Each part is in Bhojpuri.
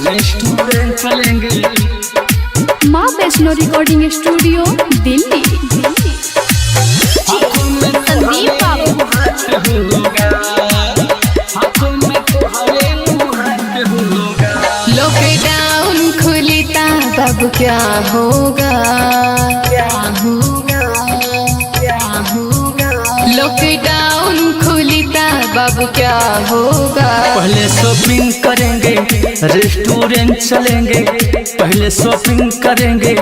रेस्टोरेंट चलेंगे। माँ वैष्णो रिकॉर्डिंग स्टूडियो दिल्ली। संदीप बाबू लॉकडाउन खुलता बाबू क्या होगा, लॉकडाउन खुलता बाबू क्या होगा। पहले शॉपिंग करेंगे रेस्टोरेंट चलेंगे, पहले शॉपिंग करेंगे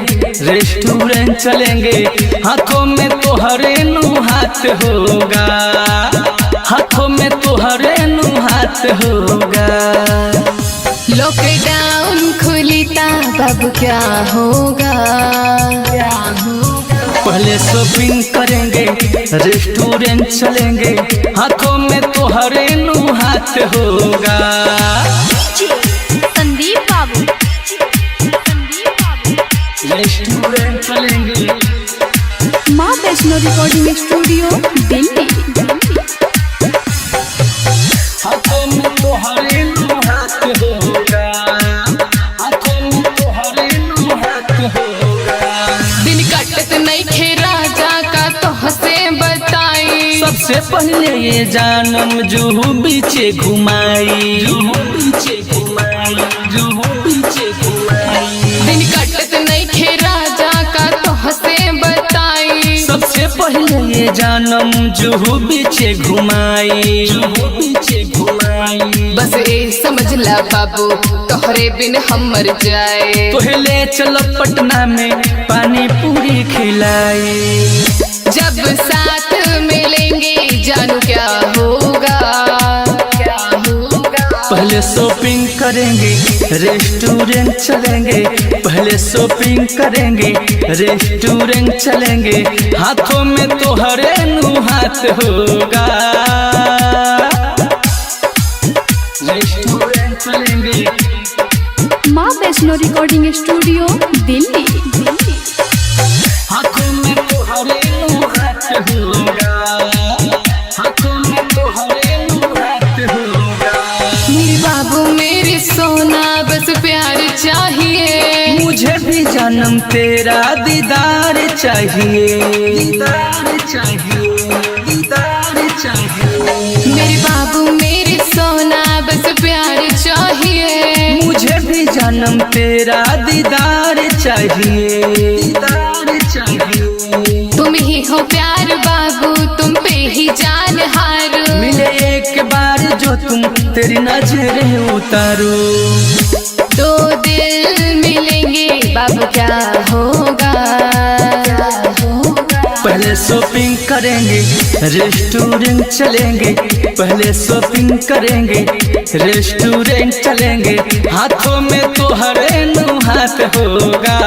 रेस्टोरेंट चलेंगे। हाथों में तोहरे नु हाथ होगा, हाथों में तोहरे नु हाथ होगा। लॉकडाउन खुलता बाबू क्या होगा, पहले शॉपिंग करेंगे रेस्टोरेंट चलेंगे। हाथों में तोहरे नु हाथ होगा। संदीप बाबू रेस्टोरेंट चलेंगे। माँ वैष्णो रिकॉर्डिंग स्टूडियो दिल्ली। हाथों में तोहरे नु हाथ होगा, हाथों में तोहरे नु हाथ होगा। दिन कटत नहीं खे राजा का तो हंसे बताई। सबसे पहले ये जानम जुहू बीचे घुमाई, जुहू बीचे घुमाई, जुहू बीचे घुमाई। दिन कटत नहीं खे राजा का तो हंसे बताई। सबसे पहले ये जानम जुहू बीचे घुमाई, जुहू बीचे घुमाई। बस ए समझ ला बाबू तोहरे बिन हम मर जाए। पहले चलो पटना में पानी पूरी खिलाई। जब साथ मिलेंगे जानू क्या होगा, क्या होगा। पहले शॉपिंग करेंगे रेस्टोरेंट चलेंगे, पहले शॉपिंग करेंगे रेस्टोरेंट चलेंगे। हाथों में तोहरे नु हाथ होगा, रेस्टोरेंट चलेंगे। माँ वैष्णो रिकॉर्डिंग स्टूडियो दिल्ली। हाथों में तोहरे नु हाथ होगा, हाथों में तोहरे नु हाथ होगा। मेरे बाबू मेरे सोना बस प्यार चाहिए। मुझे भी जन्म तेरा दीदार चाहिए, दीदार चाहिए, दीदार चाहिए। मेरे बाबू मेरे सोना बस प्यार चाहिए। मुझे भी जन्म तेरा दीदार चाहिए, दीदार चाहिए। तुम ही हो प्यार बाबू तुम पे ही जान हारो। मिले एक बार जो तुम तेरी नजरें उतारो। दो दिल मिलेंगे बाबू क्या होगा, पहले शॉपिंग करेंगे रेस्टोरेंट चलेंगे, पहले शॉपिंग करेंगे रेस्टोरेंट चलेंगे। हाथों में तोहरे नु हाथ होगा।